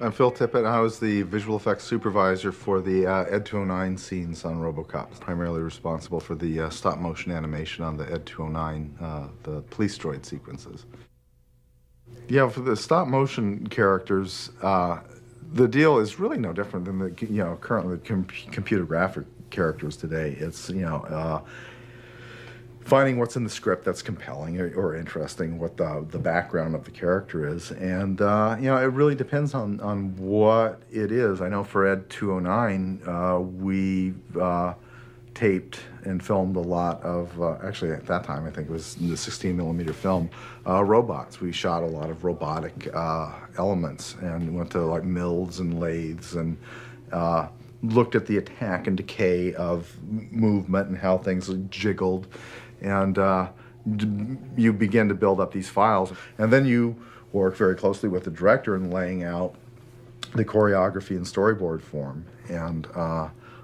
I'm Phil Tippett. I was the visual effects supervisor for the Ed 209 scenes on Robocop. Primarily responsible for the stop motion animation on the Ed 209, the police droid sequences. Yeah, for the stop motion characters, the deal is really no different than the currently computer graphic characters today. It's finding what's in the script that's compelling or interesting, what the background of the character is, and it really depends on what it is. I know for Ed 209, we taped and filmed a lot of actually at that time I think it was the 16 millimeter film robots. We shot a lot of robotic elements and went to like mills and lathes and looked at the attack and decay of movement and how things jiggled, and you begin to build up these files, and then you work very closely with the director in laying out the choreography in storyboard form, and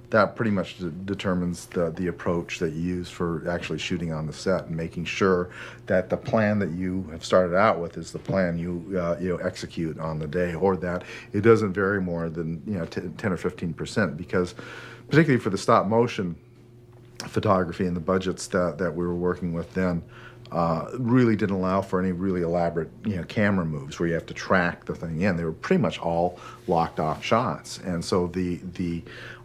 that pretty much determines the approach that you use for actually shooting on the set and making sure that the plan that you have started out with is the plan you execute on the day, or that it doesn't vary more than 10 or 15%, because particularly for the stop motion photography and the budgets that we were working with then really didn't allow for any really elaborate camera moves where you have to track the thing in. They were pretty much all locked off shots, and so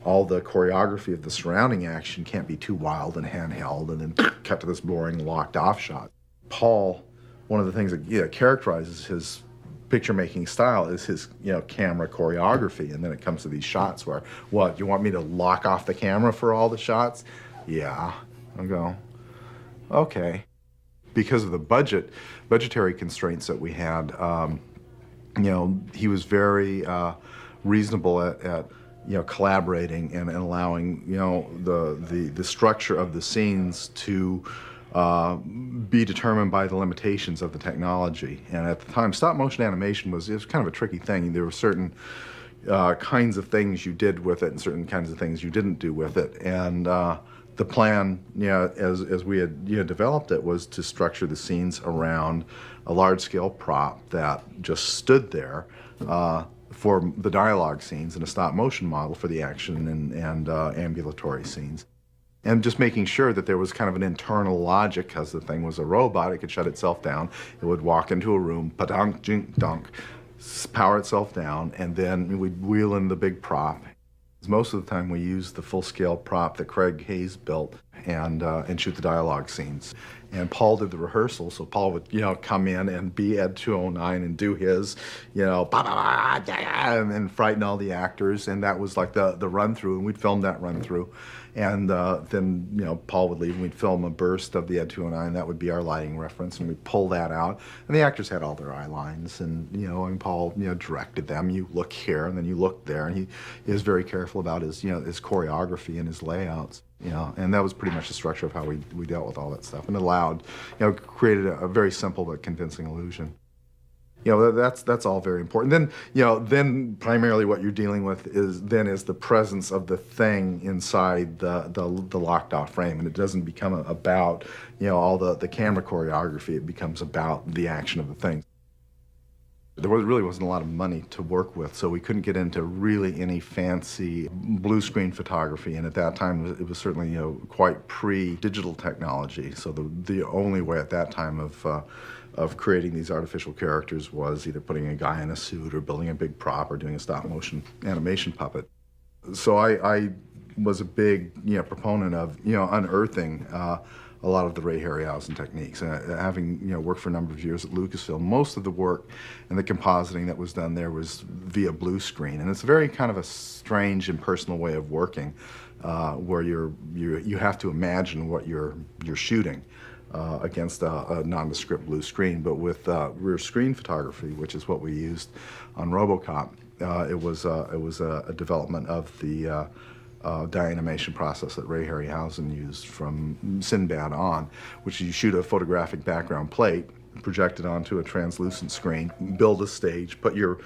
all the choreography of the surrounding action can't be too wild and handheld and then cut to this boring locked off shot. Paul, one of the things that characterizes his picture making style is his camera choreography, and then it comes to these shots where, what, you want me to lock off the camera for all the shots? Yeah. I'll go, okay. Because of the budgetary constraints that we had, he was very reasonable at collaborating and allowing the structure of the scenes to be determined by the limitations of the technology. And at the time, stop motion animation was kind of a tricky thing. There were certain kinds of things you did with it and certain kinds of things you didn't do with it. And the plan, as we had developed it, was to structure the scenes around a large-scale prop that just stood there for the dialogue scenes, and a stop-motion model for the action and ambulatory scenes. And just making sure that there was kind of an internal logic, because the thing was a robot, it could shut itself down, it would walk into a room, pa-dunk, jink, dunk, power itself down, and then we'd wheel in the big prop. Most of the time we used the full-scale prop that Craig Hayes built and shoot the dialogue scenes. And Paul did the rehearsal, so Paul would come in and be Ed 209 and do his bah, bah, bah, yeah, and frighten all the actors, and that was like the run-through, and we'd film that run-through. And then Paul would leave and we'd film a burst of the Ed 209. That would be our lighting reference, and we'd pull that out. And the actors had all their eye lines, and and Paul directed them. You look here, and then you look there, and he was very careful about his his choreography and his layouts. And that was pretty much the structure of how we dealt with all that stuff, and it allowed created a very simple but convincing illusion. That's all very important. Then primarily what you're dealing with is the presence of the thing inside the locked off frame, and it doesn't become about all the camera choreography. It becomes about the action of the thing. There really wasn't a lot of money to work with, so we couldn't get into really any fancy blue screen photography. And at that time, it was certainly quite pre-digital technology. So the only way at that time of creating these artificial characters was either putting a guy in a suit or building a big prop or doing a stop motion animation puppet. So I was a big proponent of unearthing a lot of the Ray Harryhausen techniques. Having worked for a number of years at Lucasfilm, most of the work and the compositing that was done there was via blue screen, and it's a very kind of a strange and personal way of working, where you have to imagine what you're shooting against a nondescript blue screen. But with rear screen photography, which is what we used on Robocop, it was a development of the animation process that Ray Harryhausen used from Sinbad on, which you shoot a photographic background plate, project it onto a translucent screen, build a stage, put your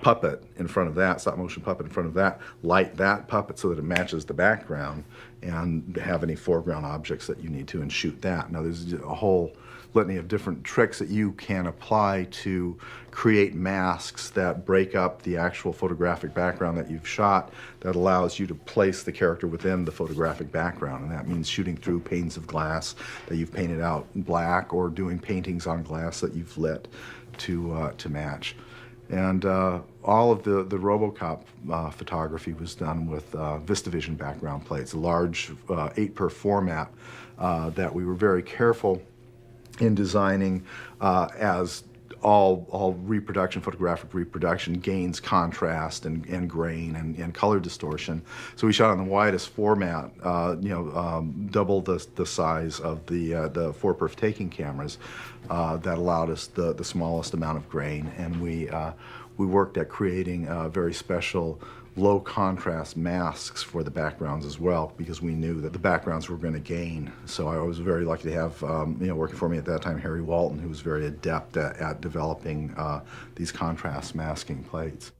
puppet in front of that, stop motion puppet in front of that, light that puppet so that it matches the background, and have any foreground objects that you need to, and shoot that. Now there's a whole litany of different tricks that you can apply to create masks that break up the actual photographic background that you've shot, that allows you to place the character within the photographic background. And that means shooting through panes of glass that you've painted out black, or doing paintings on glass that you've lit to match. And all of the Robocop photography was done with VistaVision background plates, a large 8x format that we were very careful in designing, as all reproduction, photographic reproduction, gains contrast and grain and color distortion. So we shot on the widest format, double the size of the 4x taking cameras, that allowed us the smallest amount of grain, and we worked at creating very special low contrast masks for the backgrounds as well, because we knew that the backgrounds were going to gain. So I was very lucky to have, working for me at that time, Harry Walton, who was very adept at developing these contrast masking plates.